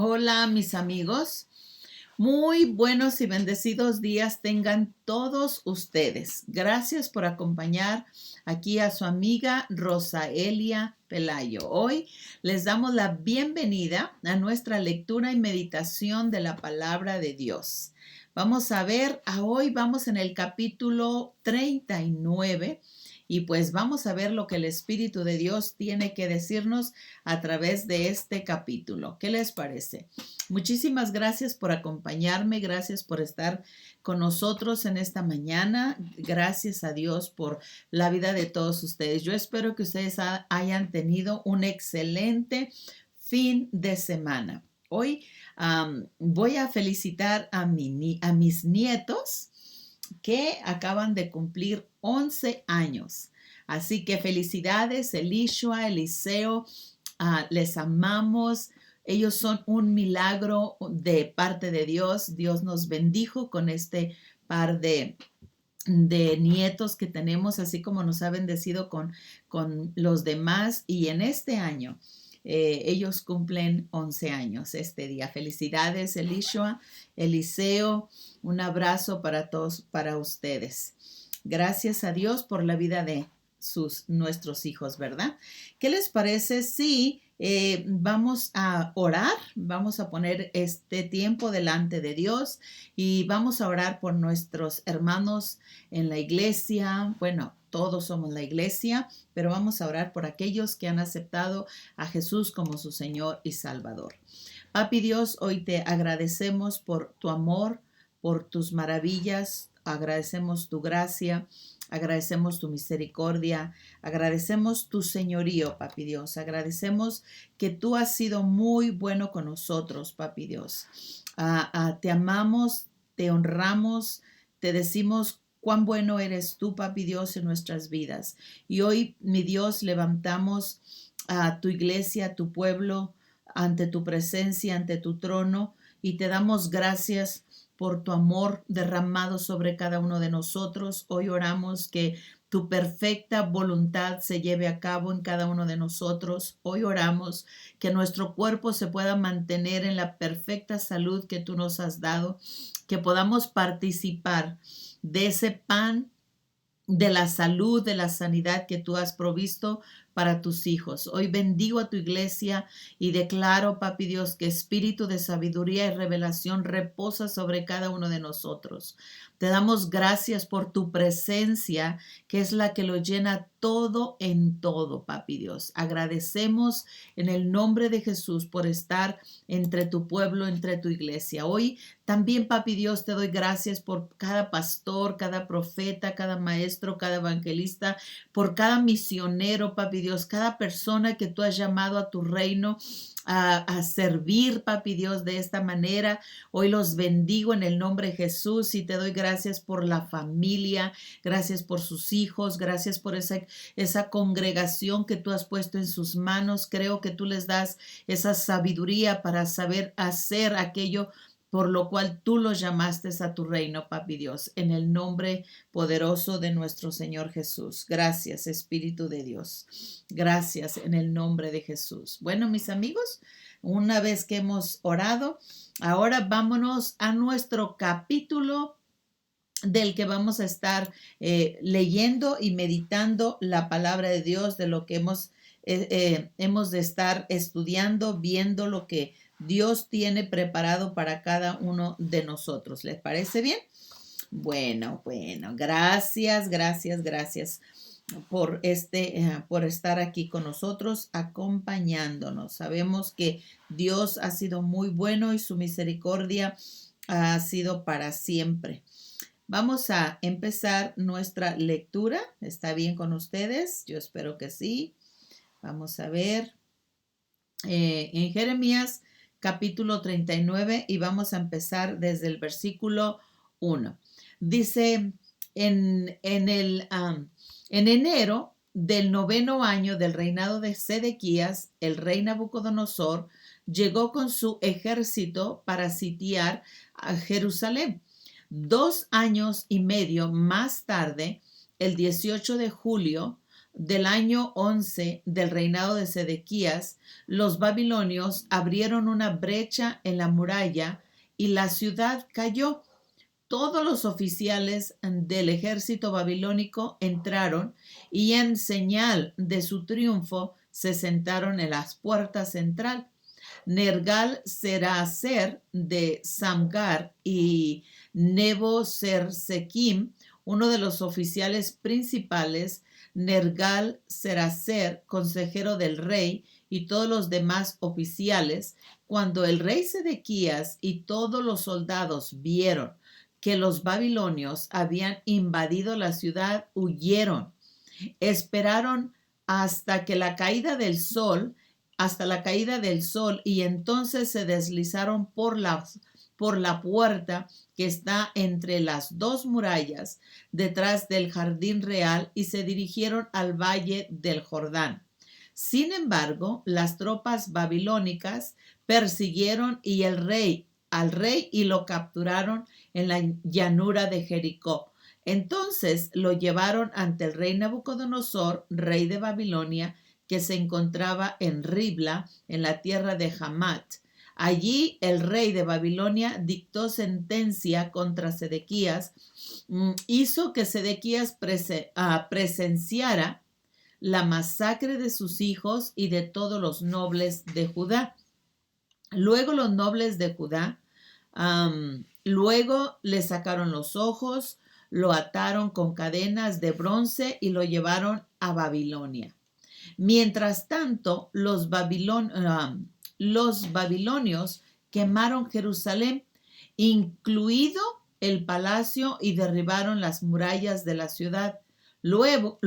Hola, mis amigos. Muy buenos y bendecidos días tengan todos ustedes. Gracias por acompañar aquí a su amiga Rosaelia Pelayo. Hoy les damos la bienvenida a nuestra lectura y meditación de la palabra de Dios. Vamos a ver, hoy vamos en el capítulo 39 y pues vamos a ver lo que el Espíritu de Dios tiene que decirnos a través de este capítulo. ¿Qué les parece? Muchísimas gracias por acompañarme, gracias por estar con nosotros en esta mañana. Gracias a Dios por la vida de todos ustedes. Yo espero que ustedes hayan tenido un excelente fin de semana. Hoy voy a felicitar a mis nietos que acaban de cumplir 11 años. Así que felicidades, Elishua, Eliseo, les amamos. Ellos son un milagro de parte de Dios. Dios nos bendijo con este par de nietos que tenemos, así como nos ha bendecido con los demás. Y en este año, ellos cumplen 11 años este día. Felicidades, Elishua, Eliseo. Un abrazo para todos, para ustedes. Gracias a Dios por la vida de nuestros hijos, ¿verdad? ¿Qué les parece si vamos a orar? Vamos a poner este tiempo delante de Dios y vamos a orar por nuestros hermanos en la iglesia. Bueno, todos somos la iglesia, pero vamos a orar por aquellos que han aceptado a Jesús como su Señor y Salvador. Papi Dios, hoy te agradecemos por tu amor, por tus maravillas, agradecemos tu gracia, agradecemos tu misericordia, agradecemos tu señorío, Papi Dios, agradecemos que tú has sido muy bueno con nosotros, Papi Dios. Te amamos, te honramos, te decimos cuán bueno eres tú, Papi Dios, en nuestras vidas. Y hoy, mi Dios, levantamos a tu iglesia, a tu pueblo, ante tu presencia, ante tu trono, y te damos gracias por tu amor derramado sobre cada uno de nosotros. Hoy oramos que tu perfecta voluntad se lleve a cabo en cada uno de nosotros. Hoy oramos que nuestro cuerpo se pueda mantener en la perfecta salud que tú nos has dado, que podamos participar de ese pan de la salud, de la sanidad que tú has provisto para tus hijos. Hoy bendigo a tu iglesia y declaro, Papi Dios, que espíritu de sabiduría y revelación reposa sobre cada uno de nosotros. Te damos gracias por tu presencia, que es la que lo llena todo en todo, Papi Dios. Agradecemos en el nombre de Jesús por estar entre tu pueblo, entre tu iglesia. Hoy también, Papi Dios, te doy gracias por cada pastor, cada profeta, cada maestro, cada evangelista, por cada misionero, Papi Dios, cada persona que tú has llamado a tu reino a servir, Papi Dios, de esta manera. Hoy los bendigo en el nombre de Jesús y te doy gracias por la familia, gracias por sus hijos, gracias por esa congregación que tú has puesto en sus manos. Creo que tú les das esa sabiduría para saber hacer aquello por lo cual tú los llamaste a tu reino, Papi Dios, en el nombre poderoso de nuestro Señor Jesús. Gracias, Espíritu de Dios. Gracias en el nombre de Jesús. Bueno, mis amigos, una vez que hemos orado, ahora vámonos a nuestro capítulo del que vamos a estar leyendo y meditando la palabra de Dios, de lo que hemos de estar estudiando, viendo lo que Dios tiene preparado para cada uno de nosotros. ¿Les parece bien? Bueno, gracias, gracias por estar aquí con nosotros, acompañándonos. Sabemos que Dios ha sido muy bueno y su misericordia ha sido para siempre. Vamos a empezar nuestra lectura. ¿Está bien con ustedes? Yo espero que sí. Vamos a ver en Jeremías capítulo 39 y vamos a empezar desde el versículo 1. Dice, en enero del 9º año del reinado de Sedequías, el rey Nabucodonosor llegó con su ejército para sitiar a Jerusalén. 2 años y medio más tarde, el 18 de julio, del año 11 del reinado de Sedequías, los babilonios abrieron una brecha en la muralla y la ciudad cayó. Todos los oficiales del ejército babilónico entraron y en señal de su triunfo se sentaron en las puertas central. Nergal-Seraser de Samgar y Nebo-Sersekim, uno de los oficiales principales, Nergal-Seraser, consejero del rey, y todos los demás oficiales, cuando el rey Sedequías y todos los soldados vieron que los babilonios habían invadido la ciudad, huyeron. Esperaron hasta la caída del sol, y entonces se deslizaron por la puerta que está entre las dos murallas detrás del jardín real y se dirigieron al valle del Jordán. Sin embargo, las tropas babilónicas persiguieron al rey y lo capturaron en la llanura de Jericó. Entonces lo llevaron ante el rey Nabucodonosor, rey de Babilonia, que se encontraba en Ribla, en la tierra de Hamat. Allí el rey de Babilonia dictó sentencia contra Sedequías, hizo que Sedequías presenciara la masacre de sus hijos y de todos los nobles de Judá. Luego los nobles de Judá, luego le sacaron los ojos, lo ataron con cadenas de bronce y lo llevaron a Babilonia. Mientras tanto, los babilonios quemaron Jerusalén, incluido el palacio, y derribaron las murallas de la ciudad. Luego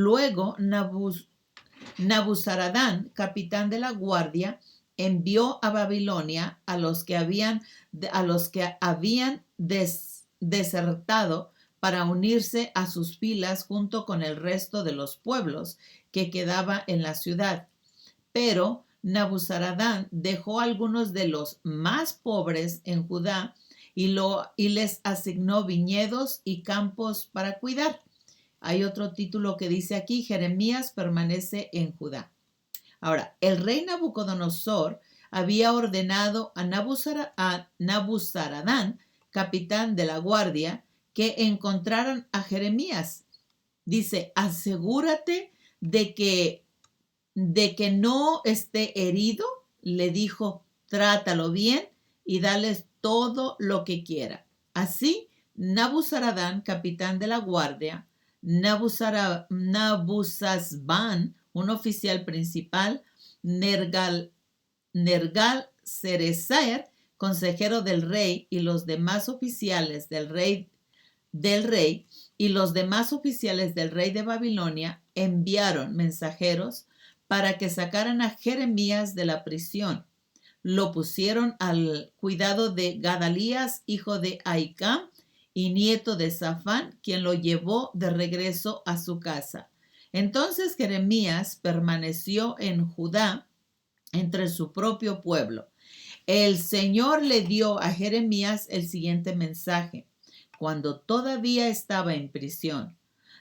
Nabuzaradán, capitán de la guardia, envió a Babilonia a los que habían desertado para unirse a sus filas junto con el resto de los pueblos que quedaba en la ciudad. Pero Nabuzaradán dejó a algunos de los más pobres en Judá y les asignó viñedos y campos para cuidar. Hay otro título que dice aquí: Jeremías permanece en Judá. Ahora, el rey Nabucodonosor había ordenado a Nabuzaradán, capitán de la guardia, que encontraran a Jeremías. Dice: asegúrate de que no esté herido. Le dijo: trátalo bien y dales todo lo que quiera. Así, Nabuzaradán, capitán de la guardia, Nabuzazban, un oficial principal, Nergal-Sarecer, consejero del rey, y los demás oficiales del rey y los demás oficiales del rey de Babilonia enviaron mensajeros para que sacaran a Jeremías de la prisión. Lo pusieron al cuidado de Gadalías, hijo de Ahicam y nieto de Safán, quien lo llevó de regreso a su casa. Entonces Jeremías permaneció en Judá entre su propio pueblo. El Señor le dio a Jeremías el siguiente mensaje cuando todavía estaba en prisión: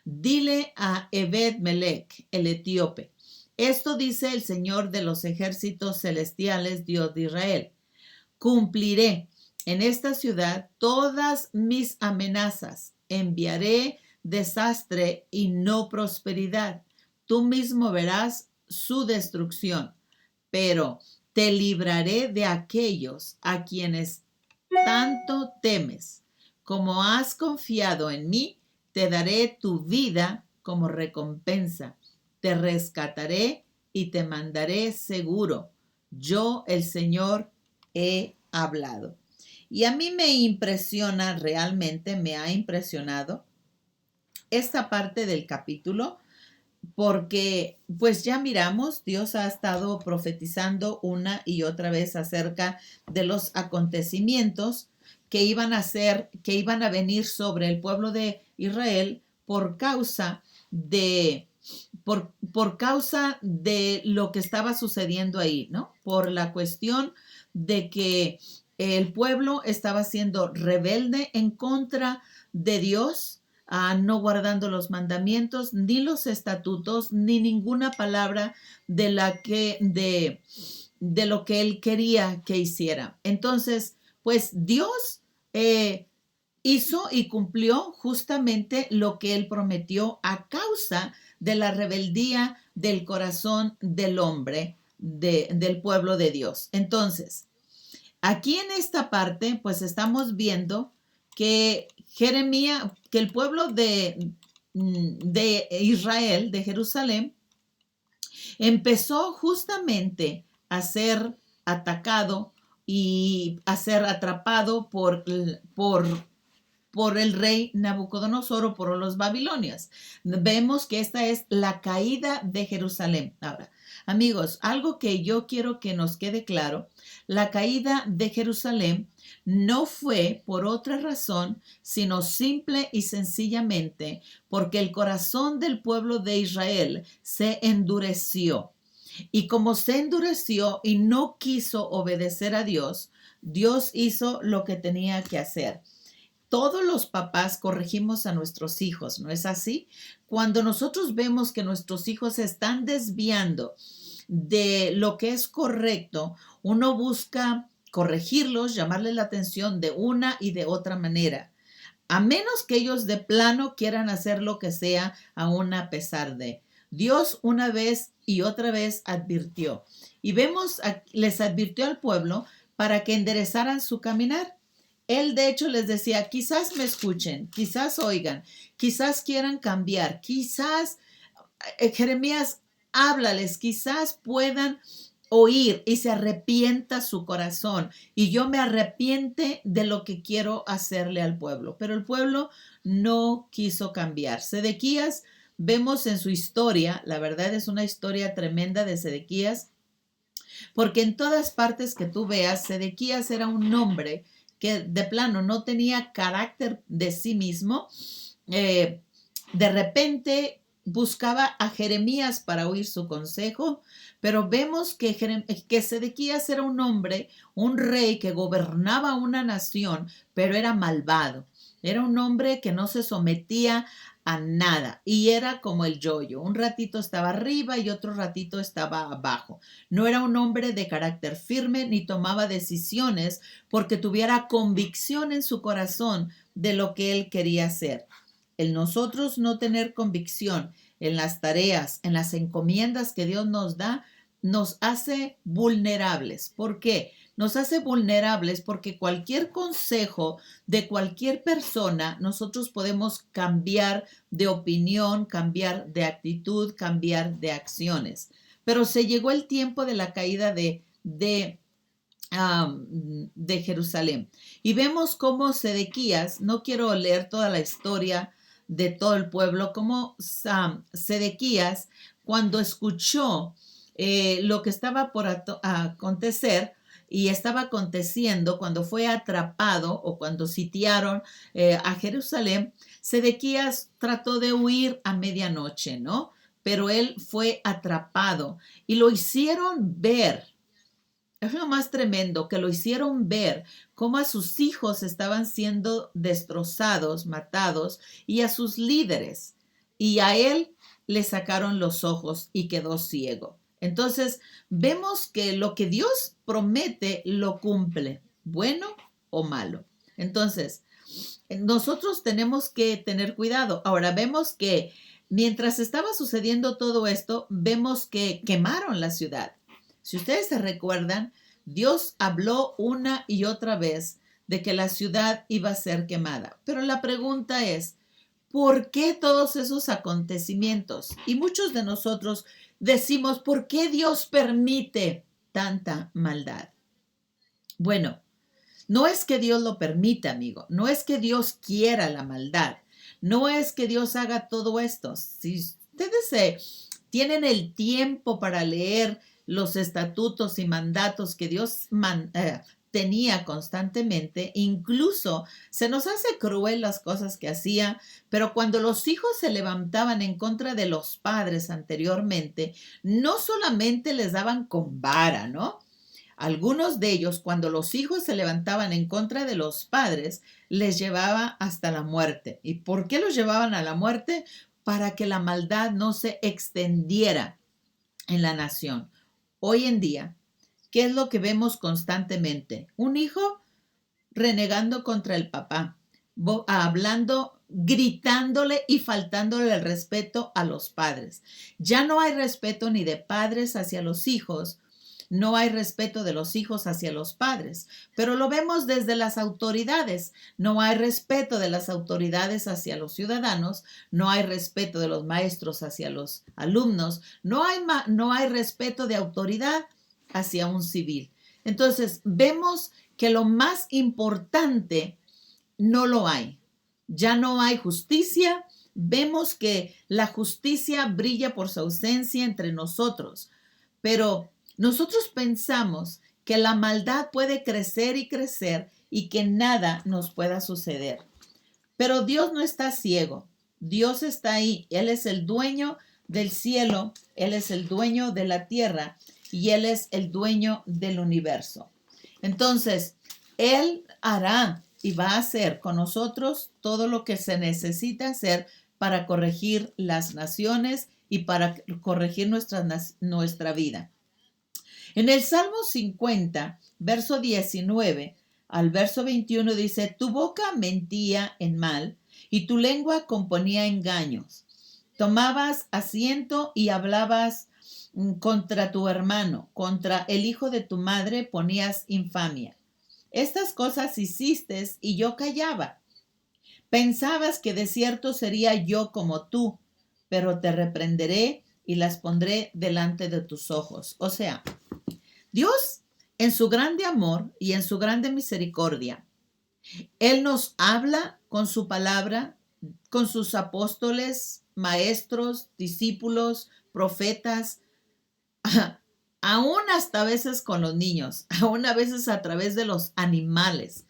dile a Ebed-Melech, el etíope: esto dice el Señor de los ejércitos celestiales, Dios de Israel: cumpliré en esta ciudad todas mis amenazas, enviaré desastre y no prosperidad. Tú mismo verás su destrucción, pero te libraré de aquellos a quienes tanto temes. Como has confiado en mí, te daré tu vida como recompensa. Te rescataré y te mandaré seguro. Yo, el Señor, he hablado. Y a mí me impresiona, realmente me ha impresionado esta parte del capítulo, porque pues ya miramos, Dios ha estado profetizando una y otra vez acerca de los acontecimientos que iban a venir sobre el pueblo de Israel por causa de lo que estaba sucediendo ahí, ¿no? Por la cuestión de que el pueblo estaba siendo rebelde en contra de Dios, no guardando los mandamientos, ni los estatutos, ni ninguna palabra de lo que él quería que hiciera. Entonces, pues Dios hizo y cumplió justamente lo que él prometió a causa de la rebeldía del corazón del hombre, del pueblo de Dios. Entonces, aquí en esta parte, pues estamos viendo que Jeremías, que el pueblo de Israel, de Jerusalén, empezó justamente a ser atacado y a ser atrapado por el rey Nabucodonosor o por los babilonios. Vemos que esta es la caída de Jerusalén. Ahora, amigos, algo que yo quiero que nos quede claro, la caída de Jerusalén no fue por otra razón, sino simple y sencillamente porque el corazón del pueblo de Israel se endureció. Y como se endureció y no quiso obedecer a Dios, Dios hizo lo que tenía que hacer. Todos los papás corregimos a nuestros hijos, ¿no es así? Cuando nosotros vemos que nuestros hijos se están desviando de lo que es correcto, uno busca corregirlos, llamarles la atención de una y de otra manera, a menos que ellos de plano quieran hacer lo que sea, aún a pesar de. Dios una vez y otra vez advirtió, y vemos, les advirtió al pueblo para que enderezaran su caminar. Él de hecho les decía, quizás me escuchen, quizás oigan, quizás quieran cambiar, quizás, Jeremías, háblales, quizás puedan oír y se arrepienta su corazón y yo me arrepiente de lo que quiero hacerle al pueblo. Pero el pueblo no quiso cambiar. Sedequías, vemos en su historia, la verdad es una historia tremenda de Sedequías, porque en todas partes que tú veas, Sedequías era un hombre que de plano no tenía carácter de sí mismo. De repente buscaba a Jeremías para oír su consejo, pero vemos que Sedequías era un hombre, un rey que gobernaba una nación, pero era malvado. Era un hombre que no se sometía a nada y era como el yoyo. Un ratito estaba arriba y otro ratito estaba abajo. No era un hombre de carácter firme ni tomaba decisiones porque tuviera convicción en su corazón de lo que él quería hacer. El nosotros no tener convicción en las tareas, en las encomiendas que Dios nos da, nos hace vulnerables. ¿Por qué? Nos hace vulnerables porque cualquier consejo de cualquier persona, nosotros podemos cambiar de opinión, cambiar de actitud, cambiar de acciones. Pero se llegó el tiempo de la caída de Jerusalén. Y vemos cómo Sedequías, no quiero leer toda la historia de todo el pueblo, cómo Sedequías, cuando escuchó lo que estaba por acontecer y estaba aconteciendo, cuando fue atrapado o cuando sitiaron a Jerusalén, Sedequías trató de huir a medianoche, ¿no? Pero él fue atrapado y lo hicieron ver. Es lo más tremendo, que lo hicieron ver cómo a sus hijos estaban siendo destrozados, matados, y a sus líderes. Y a él le sacaron los ojos y quedó ciego. Entonces, vemos que lo que Dios promete lo cumple, bueno o malo. Entonces, nosotros tenemos que tener cuidado. Ahora, vemos que mientras estaba sucediendo todo esto, vemos que quemaron la ciudad. Si ustedes se recuerdan, Dios habló una y otra vez de que la ciudad iba a ser quemada. Pero la pregunta es, ¿por qué todos esos acontecimientos? Y muchos de nosotros decimos, ¿por qué Dios permite tanta maldad? Bueno, no es que Dios lo permita, amigo. No es que Dios quiera la maldad. No es que Dios haga todo esto. Si ustedes tienen el tiempo para leer los estatutos y mandatos que Dios tenía constantemente, incluso se nos hace cruel las cosas que hacía, pero cuando los hijos se levantaban en contra de los padres anteriormente, no solamente les daban con vara, ¿no? Algunos de ellos, cuando los hijos se levantaban en contra de los padres, les llevaba hasta la muerte. ¿Y por qué los llevaban a la muerte? Para que la maldad no se extendiera en la nación. Hoy en día, ¿qué es lo que vemos constantemente? Un hijo renegando contra el papá, hablando, gritándole y faltándole el respeto a los padres. Ya no hay respeto ni de padres hacia los hijos, no hay respeto de los hijos hacia los padres, pero lo vemos desde las autoridades. No hay respeto de las autoridades hacia los ciudadanos, no hay respeto de los maestros hacia los alumnos, no hay respeto de autoridad hacia un civil. Entonces, vemos que lo más importante no lo hay. Ya no hay justicia. Vemos que la justicia brilla por su ausencia entre nosotros, pero nosotros pensamos que la maldad puede crecer y crecer y que nada nos pueda suceder. Pero Dios no está ciego. Dios está ahí. Él es el dueño del cielo, Él es el dueño de la tierra y Él es el dueño del universo. Entonces, Él hará y va a hacer con nosotros todo lo que se necesita hacer para corregir las naciones y para corregir nuestra vida. En el Salmo 50, verso 19 al verso 21 dice, tu boca mentía en mal y tu lengua componía engaños. Tomabas asiento y hablabas contra tu hermano, contra el hijo de tu madre ponías infamia. Estas cosas hiciste y yo callaba. Pensabas que de cierto sería yo como tú, pero te reprenderé y las pondré delante de tus ojos. O sea, Dios, en su grande amor y en su grande misericordia, Él nos habla con su palabra, con sus apóstoles, maestros, discípulos, profetas, aún hasta a veces con los niños, aún a veces a través de los animales.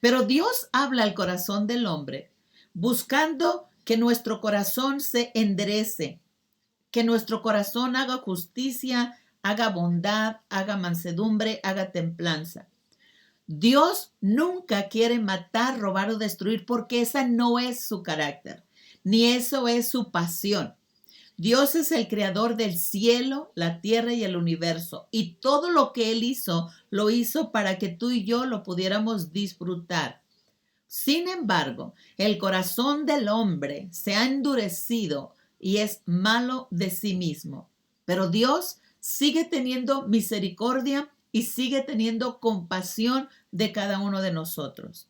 Pero Dios habla al corazón del hombre, buscando que nuestro corazón se enderece, que nuestro corazón haga justicia, haga bondad, haga mansedumbre, haga templanza. Dios nunca quiere matar, robar o destruir porque esa no es su carácter, ni eso es su pasión. Dios es el creador del cielo, la tierra y el universo, y todo lo que Él hizo, lo hizo para que tú y yo lo pudiéramos disfrutar. Sin embargo, el corazón del hombre se ha endurecido y es malo de sí mismo. Pero Dios sigue teniendo misericordia y sigue teniendo compasión de cada uno de nosotros.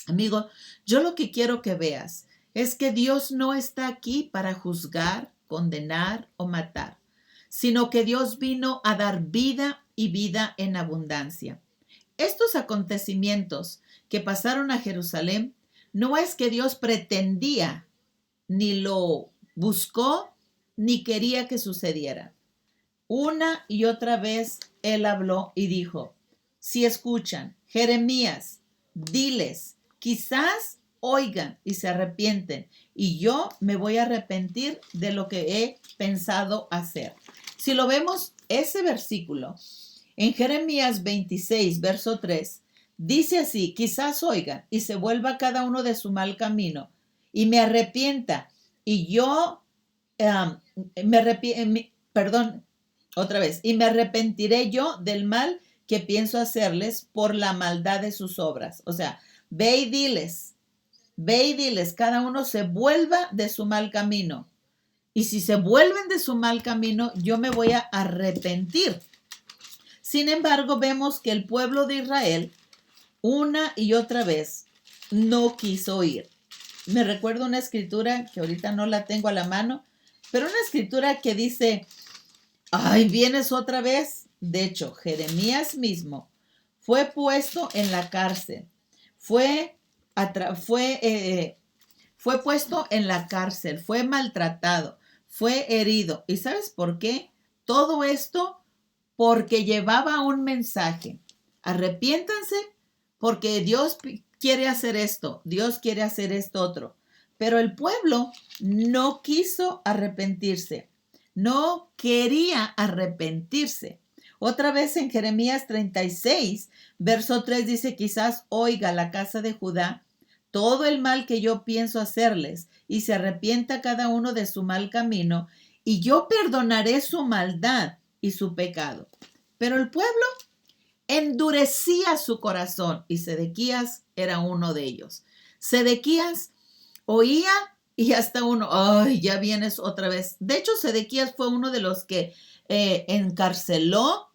Amigo, yo lo que quiero que veas es que Dios no está aquí para juzgar, condenar o matar, sino que Dios vino a dar vida y vida en abundancia. Estos acontecimientos que pasaron a Jerusalén no es que Dios pretendía, ni lo buscó, ni quería que sucediera. Una y otra vez Él habló y dijo, si escuchan, Jeremías, diles, quizás oigan y se arrepienten, y yo me voy a arrepentir de lo que he pensado hacer. Si lo vemos, ese versículo, en Jeremías 26, verso 3, dice así, quizás oigan y se vuelva cada uno de su mal camino, y me arrepienta, y yo, y me arrepentiré yo del mal que pienso hacerles por la maldad de sus obras. O sea, ve y diles, cada uno se vuelva de su mal camino. Y si se vuelven de su mal camino, yo me voy a arrepentir. Sin embargo, vemos que el pueblo de Israel, una y otra vez, no quiso oír. Me recuerdo una escritura que ahorita no la tengo a la mano, pero una escritura que dice, ay, ¿vienes otra vez? De hecho, Jeremías mismo fue puesto en la cárcel, fue puesto en la cárcel, fue maltratado, fue herido. ¿Y sabes por qué? Todo esto porque llevaba un mensaje. Arrepiéntanse porque Dios quiere hacer esto, Dios quiere hacer esto otro. Pero el pueblo no quiso arrepentirse, no quería arrepentirse. Otra vez en Jeremías 36, verso 3 dice, quizás oiga la casa de Judá todo el mal que yo pienso hacerles y se arrepienta cada uno de su mal camino y yo perdonaré su maldad y su pecado. Pero el pueblo endurecía su corazón y Sedequías era uno de ellos. Sedequías oía y hasta uno, ay, ya vienes otra vez. De hecho, Sedequías fue uno de los que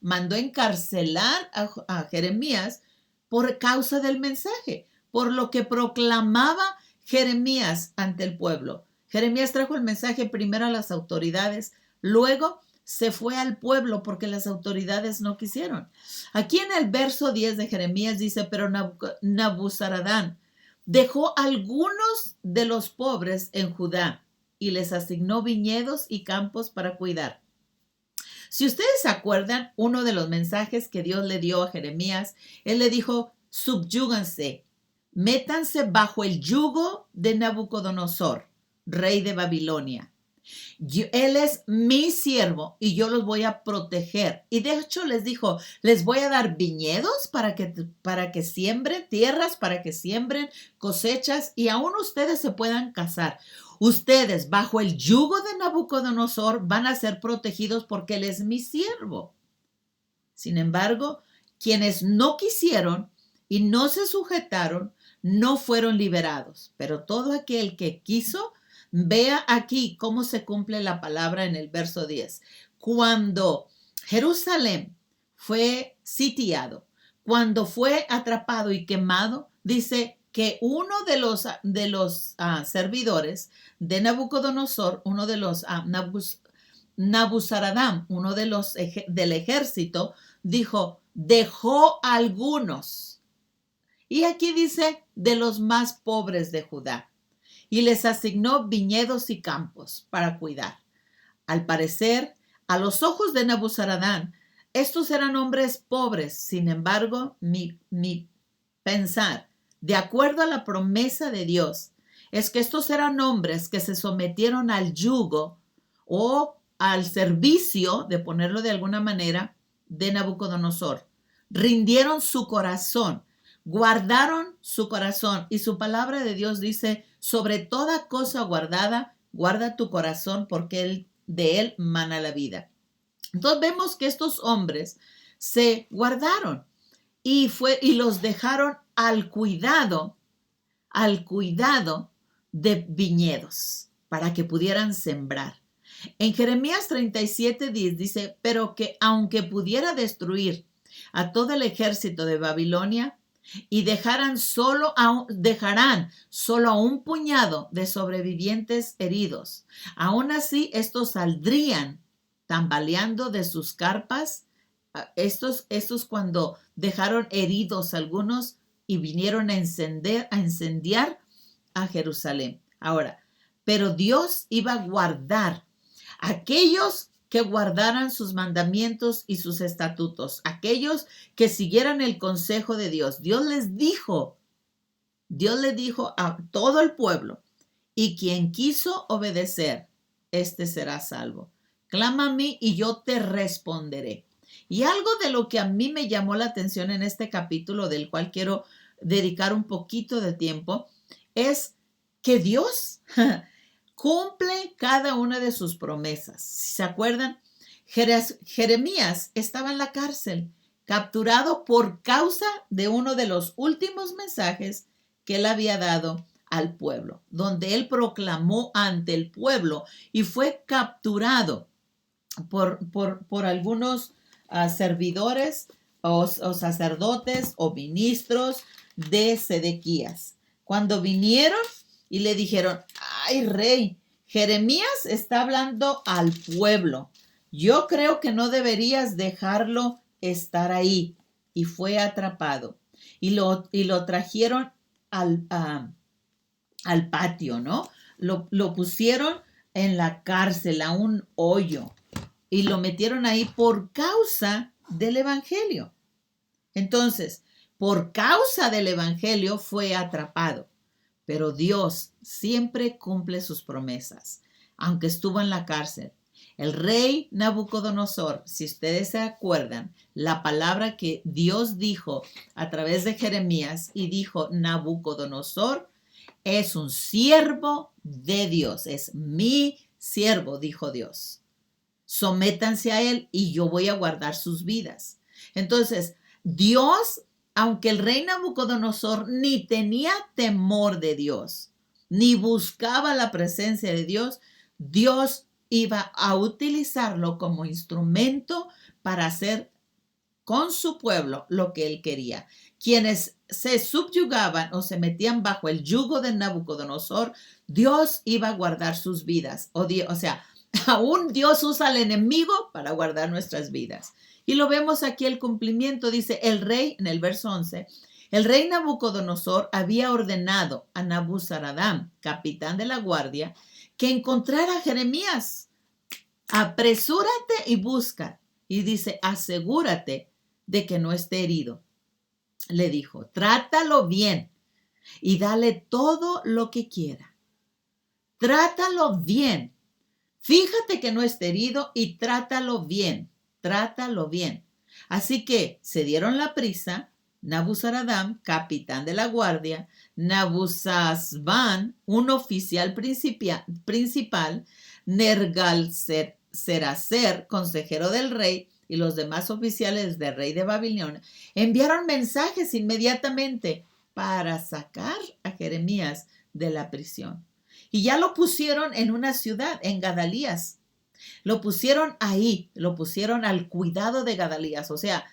mandó encarcelar a Jeremías por causa del mensaje, por lo que proclamaba Jeremías ante el pueblo. Jeremías trajo el mensaje primero a las autoridades, luego se fue al pueblo porque las autoridades no quisieron. Aquí en el verso 10 de Jeremías dice, pero Nabuzaradán dejó algunos de los pobres en Judá y les asignó viñedos y campos para cuidar. Si ustedes se acuerdan, uno de los mensajes que Dios le dio a Jeremías, él le dijo, subyúganse, métanse bajo el yugo de Nabucodonosor, rey de Babilonia. Él es mi siervo y yo los voy a proteger. Y de hecho les dijo, les voy a dar viñedos para que siembren, tierras para que siembren, cosechas y aún ustedes se puedan casar. Ustedes bajo el yugo de Nabucodonosor van a ser protegidos porque él es mi siervo. Sin embargo, quienes no quisieron y no se sujetaron, no fueron liberados. Pero todo aquel que quiso, vea aquí cómo se cumple la palabra en el verso 10. Cuando Jerusalén fue sitiado, cuando fue atrapado y quemado, dice que uno de los servidores de Nabucodonosor, uno de los Nabuzaradán, uno de los del ejército, dijo, dejó algunos. Y aquí dice, de los más pobres de Judá. Y les asignó viñedos y campos para cuidar. Al parecer, a los ojos de Nabuzaradán, estos eran hombres pobres. Sin embargo, mi pensar, de acuerdo a la promesa de Dios, es que estos eran hombres que se sometieron al yugo o al servicio, de ponerlo de alguna manera, de Nabucodonosor. Rindieron su corazón, guardaron su corazón y su palabra de Dios dice, sobre toda cosa guardada, guarda tu corazón porque de él mana la vida. Entonces vemos que estos hombres se guardaron y los dejaron al cuidado de viñedos para que pudieran sembrar. En Jeremías 37:10 dice, pero que aunque pudiera destruir a todo el ejército de Babilonia y dejarán solo a un puñado de sobrevivientes heridos, aún así estos saldrían tambaleando de sus carpas. Estos cuando dejaron heridos algunos y vinieron a incendiar a Jerusalén. Ahora, pero Dios iba a guardar aquellos que guardaran sus mandamientos y sus estatutos, aquellos que siguieran el consejo de Dios. Dios le dijo a todo el pueblo, y quien quiso obedecer, este será salvo. Clama a mí y yo te responderé. Y algo de lo que a mí me llamó la atención en este capítulo, del cual quiero dedicar un poquito de tiempo, es que Dios cumple cada una de sus promesas. Si se acuerdan, Jeremías estaba en la cárcel, capturado por causa de uno de los últimos mensajes que él había dado al pueblo, donde él proclamó ante el pueblo y fue capturado por algunos servidores o sacerdotes o ministros de Sedequías. Cuando vinieron y le dijeron, ay, rey, Jeremías está hablando al pueblo. Yo creo que no deberías dejarlo estar ahí. Y fue atrapado. Y lo trajeron al patio, ¿no? Lo pusieron en la cárcel, a un hoyo. Y lo metieron ahí por causa del evangelio. Entonces, por causa del evangelio fue atrapado. Pero Dios siempre cumple sus promesas, aunque estuvo en la cárcel. El rey Nabucodonosor, si ustedes se acuerdan, la palabra que Dios dijo a través de Jeremías y dijo, Nabucodonosor es un siervo de Dios, es mi siervo, dijo Dios. Sométanse a él y yo voy a guardar sus vidas. Entonces, Dios, aunque el rey Nabucodonosor ni tenía temor de Dios, ni buscaba la presencia de Dios, Dios iba a utilizarlo como instrumento para hacer con su pueblo lo que él quería. Quienes se subyugaban o se metían bajo el yugo de Nabucodonosor, Dios iba a guardar sus vidas. O sea, aún Dios usa al enemigo para guardar nuestras vidas. Y lo vemos aquí el cumplimiento, dice el rey, en el verso 11, el rey Nabucodonosor había ordenado a Nabuzaradán, capitán de la guardia, que encontrara a Jeremías. Apresúrate y busca. Y dice, asegúrate de que no esté herido. Le dijo, trátalo bien y dale todo lo que quiera. Trátalo bien. Fíjate que no esté herido y trátalo bien. Trátalo bien. Así que se dieron la prisa. Nabuzaradán, capitán de la guardia, Nabuzazban, un oficial principal, Nergal-Seracer, consejero del rey, y los demás oficiales del rey de Babilonia enviaron mensajes inmediatamente para sacar a Jeremías de la prisión. Y ya lo pusieron en una ciudad, en Gadalías. Lo pusieron ahí, lo pusieron al cuidado de Gadalías, o sea,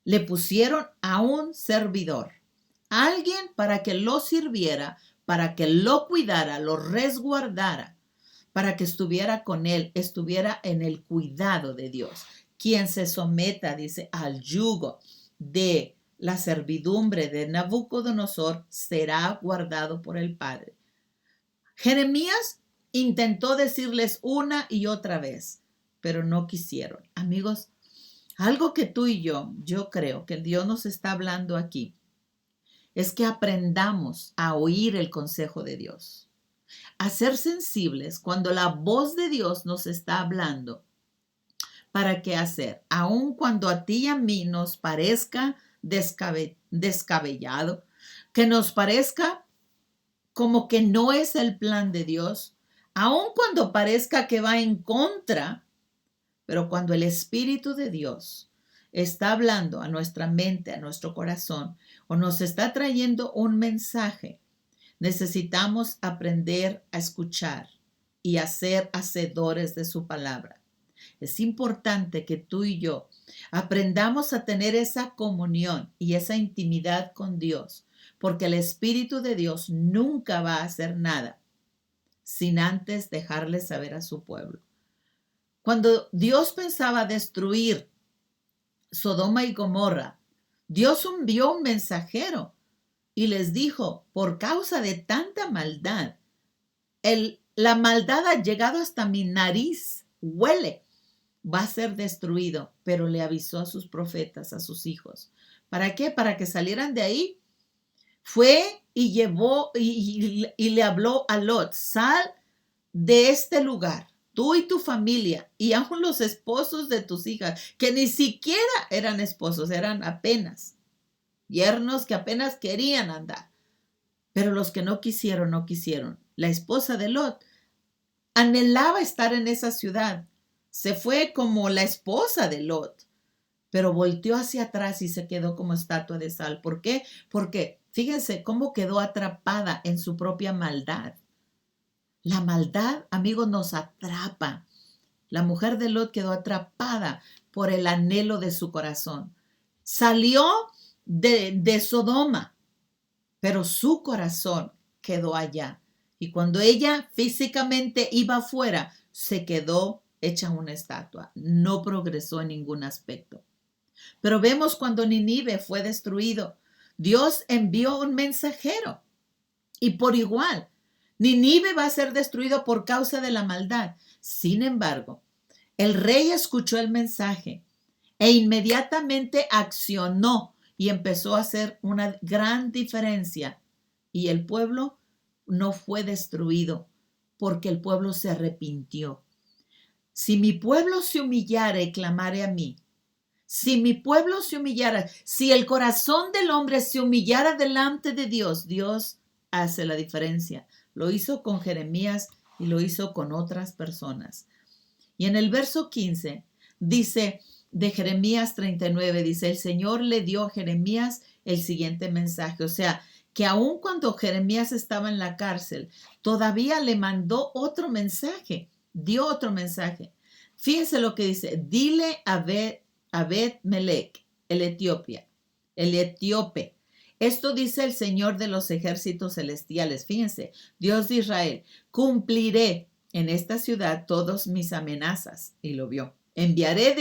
le pusieron a un servidor, alguien para que lo sirviera, para que lo cuidara, lo resguardara, para que estuviera con él, estuviera en el cuidado de Dios. Quien se someta, dice, al yugo de la servidumbre de Nabucodonosor será guardado por el Padre. Jeremías intentó decirles una y otra vez, pero no quisieron. Amigos, algo que tú y yo creo que Dios nos está hablando aquí, es que aprendamos a oír el consejo de Dios, a ser sensibles cuando la voz de Dios nos está hablando. ¿Para qué hacer? Aun cuando a ti y a mí nos parezca descabellado, que nos parezca como que no es el plan de Dios, aun cuando parezca que va en contra, pero cuando el Espíritu de Dios está hablando a nuestra mente, a nuestro corazón, o nos está trayendo un mensaje, necesitamos aprender a escuchar y a ser hacedores de su palabra. Es importante que tú y yo aprendamos a tener esa comunión y esa intimidad con Dios, porque el Espíritu de Dios nunca va a hacer nada sin antes dejarle saber a su pueblo. Cuando Dios pensaba destruir Sodoma y Gomorra, Dios envió un mensajero y les dijo, por causa de tanta maldad, la maldad ha llegado hasta mi nariz, huele, va a ser destruido, pero le avisó a sus profetas, a sus hijos. ¿Para qué? Para que salieran de ahí. Fue y llevó y le habló a Lot, sal de este lugar, tú y tu familia, y aún los esposos de tus hijas, que ni siquiera eran esposos, eran apenas yernos que apenas querían andar. Pero los que no quisieron, no quisieron. La esposa de Lot anhelaba estar en esa ciudad. Se fue como la esposa de Lot, pero volteó hacia atrás y se quedó como estatua de sal. ¿Por qué? Porque fíjense cómo quedó atrapada en su propia maldad. La maldad, amigos, nos atrapa. La mujer de Lot quedó atrapada por el anhelo de su corazón. Salió de Sodoma, pero su corazón quedó allá. Y cuando ella físicamente iba afuera, se quedó hecha una estatua. No progresó en ningún aspecto. Pero vemos cuando Nínive fue destruido, Dios envió un mensajero. Y por igual, Nínive va a ser destruido por causa de la maldad. Sin embargo, el rey escuchó el mensaje e inmediatamente accionó y empezó a hacer una gran diferencia. Y el pueblo no fue destruido porque el pueblo se arrepintió. Si mi pueblo se humillare y clamare a mí, si mi pueblo se humillara, si el corazón del hombre se humillara delante de Dios, Dios hace la diferencia. Lo hizo con Jeremías y lo hizo con otras personas. Y en el verso 15 dice de Jeremías 39, dice, el Señor le dio a Jeremías el siguiente mensaje. O sea, que aun cuando Jeremías estaba en la cárcel, todavía le mandó otro mensaje, dio otro mensaje. Fíjense lo que dice, dile a Bet-Melech, el etíope. Esto dice el Señor de los ejércitos celestiales. Fíjense, Dios de Israel, cumpliré en esta ciudad todas mis amenazas. Y lo vio. Enviaré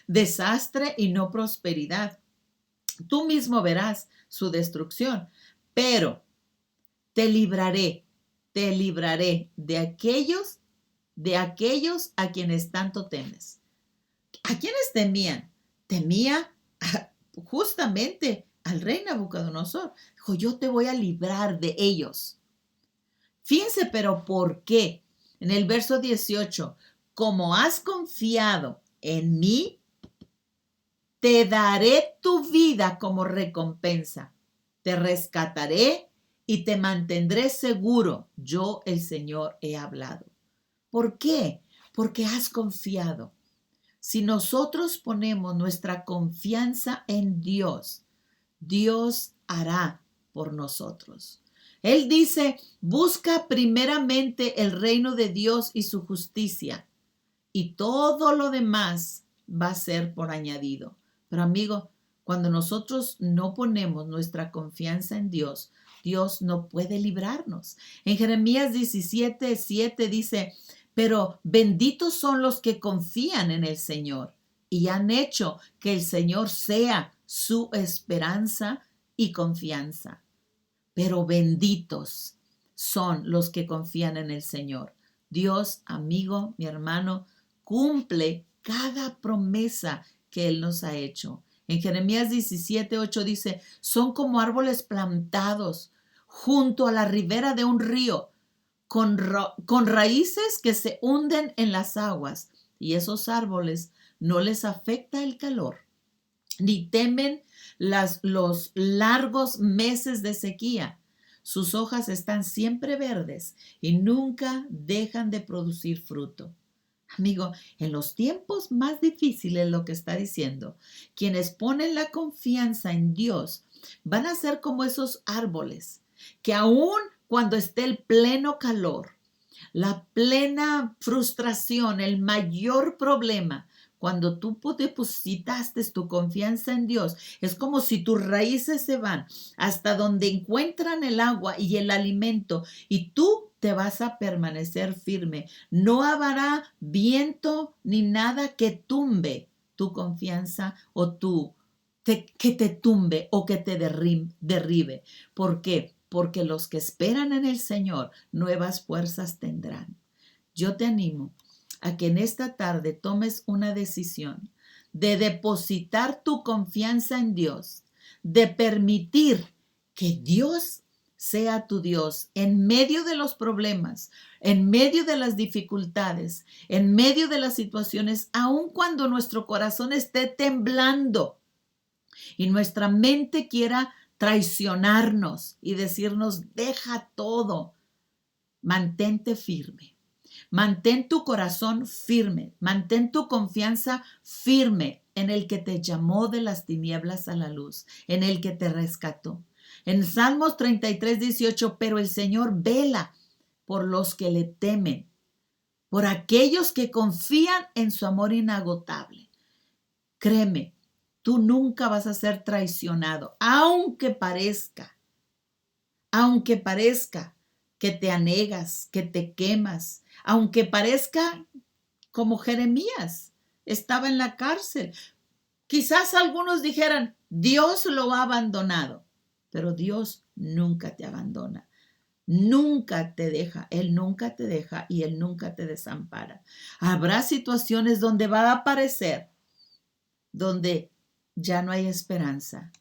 desastre y no prosperidad. Tú mismo verás su destrucción, pero te libraré de aquellos a quienes tanto temes. ¿A quiénes temían? Temía justamente al rey Nabucodonosor. Dijo, yo te voy a librar de ellos. Fíjense, pero ¿por qué? En el verso 18, como has confiado en mí, te daré tu vida como recompensa. Te rescataré y te mantendré seguro. Yo, el Señor, he hablado. ¿Por qué? Porque has confiado. Si nosotros ponemos nuestra confianza en Dios, Dios hará por nosotros. Él dice, busca primeramente el reino de Dios y su justicia, y todo lo demás va a ser por añadido. Pero amigo, cuando nosotros no ponemos nuestra confianza en Dios, Dios no puede librarnos. En Jeremías 17:7 dice, pero benditos son los que confían en el Señor y han hecho que el Señor sea su esperanza y confianza. Pero benditos son los que confían en el Señor. Dios, amigo, mi hermano, cumple cada promesa que Él nos ha hecho. En Jeremías 17:8 dice, son como árboles plantados junto a la ribera de un río, con raíces que se hunden en las aguas. Y esos árboles no les afecta el calor, ni temen los largos meses de sequía. Sus hojas están siempre verdes y nunca dejan de producir fruto. Amigo, en los tiempos más difíciles, lo que está diciendo, quienes ponen la confianza en Dios van a ser como esos árboles que aún cuando esté el pleno calor, la plena frustración, el mayor problema, cuando tú depositaste tu confianza en Dios, es como si tus raíces se van hasta donde encuentran el agua y el alimento y tú te vas a permanecer firme. No habrá viento ni nada que tumbe tu confianza o que te tumbe o que te derribe. ¿Por qué? Porque los que esperan en el Señor nuevas fuerzas tendrán. Yo te animo a que en esta tarde tomes una decisión de depositar tu confianza en Dios, de permitir que Dios sea tu Dios en medio de los problemas, en medio de las dificultades, en medio de las situaciones, aun cuando nuestro corazón esté temblando y nuestra mente quiera traicionarnos y decirnos, deja todo, mantente firme. Mantén tu corazón firme, mantén tu confianza firme en el que te llamó de las tinieblas a la luz, en el que te rescató. En Salmos 33:18, pero el Señor vela por los que le temen, por aquellos que confían en su amor inagotable. Créeme, tú nunca vas a ser traicionado, aunque parezca que te anegas, que te quemas, aunque parezca como Jeremías, estaba en la cárcel. Quizás algunos dijeran, Dios lo ha abandonado, pero Dios nunca te abandona, nunca te deja, Él nunca te deja y Él nunca te desampara. Habrá situaciones donde va a aparecer, donde ya no hay esperanza.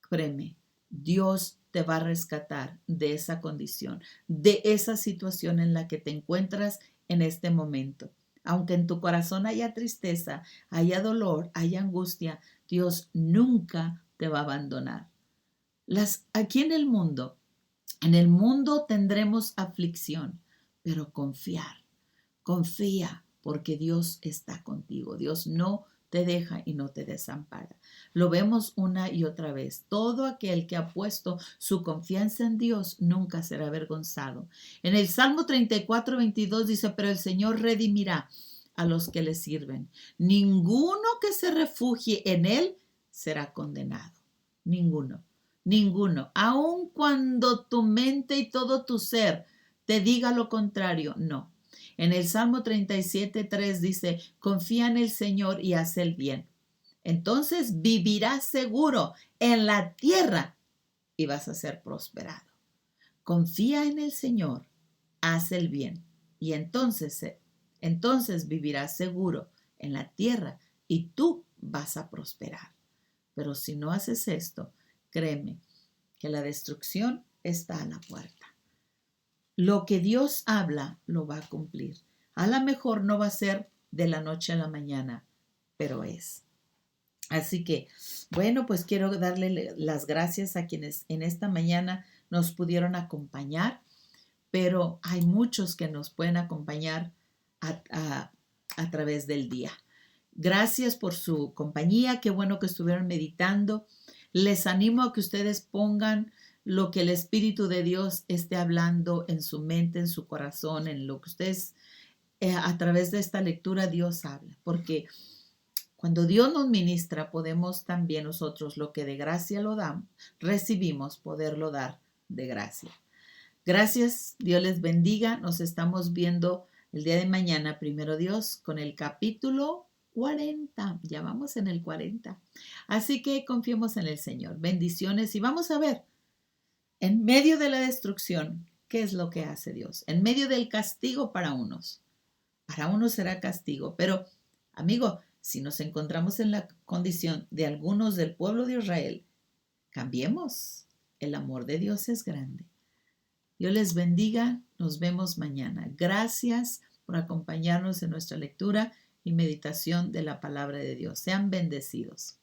Créeme, Dios te va a rescatar de esa condición, de esa situación en la que te encuentras en este momento. Aunque en tu corazón haya tristeza, haya dolor, haya angustia, Dios nunca te va a abandonar. Aquí en el mundo tendremos aflicción, pero confía, porque Dios está contigo. Dios no te deja y no te desampara. Lo vemos una y otra vez. Todo aquel que ha puesto su confianza en Dios nunca será avergonzado. En el Salmo 34:22 dice, pero el Señor redimirá a los que le sirven. Ninguno que se refugie en Él será condenado. Ninguno, ninguno. Aun cuando tu mente y todo tu ser te diga lo contrario, no. En el Salmo 37:3 dice, confía en el Señor y haz el bien. Entonces vivirás seguro en la tierra y vas a ser prosperado. Confía en el Señor, haz el bien y entonces vivirás seguro en la tierra y tú vas a prosperar. Pero si no haces esto, créeme que la destrucción está a la puerta. Lo que Dios habla lo va a cumplir. A lo mejor no va a ser de la noche a la mañana, pero es. Así que, bueno, pues quiero darle las gracias a quienes en esta mañana nos pudieron acompañar, pero hay muchos que nos pueden acompañar a través del día. Gracias por su compañía, qué bueno que estuvieron meditando. Les animo a que ustedes pongan lo que el Espíritu de Dios esté hablando en su mente, en su corazón, en lo que ustedes, a través de esta lectura Dios habla, porque cuando Dios nos ministra, podemos también nosotros lo que de gracia lo damos, recibimos, poderlo dar de gracia. Gracias, Dios les bendiga. Nos estamos viendo el día de mañana, primero Dios, con el capítulo 40. Ya vamos en el 40. Así que confiemos en el Señor. Bendiciones y vamos a ver, en medio de la destrucción, ¿qué es lo que hace Dios? En medio del castigo para unos será castigo, pero amigo, si nos encontramos en la condición de algunos del pueblo de Israel, cambiemos. El amor de Dios es grande. Dios les bendiga. Nos vemos mañana. Gracias por acompañarnos en nuestra lectura y meditación de la palabra de Dios. Sean bendecidos.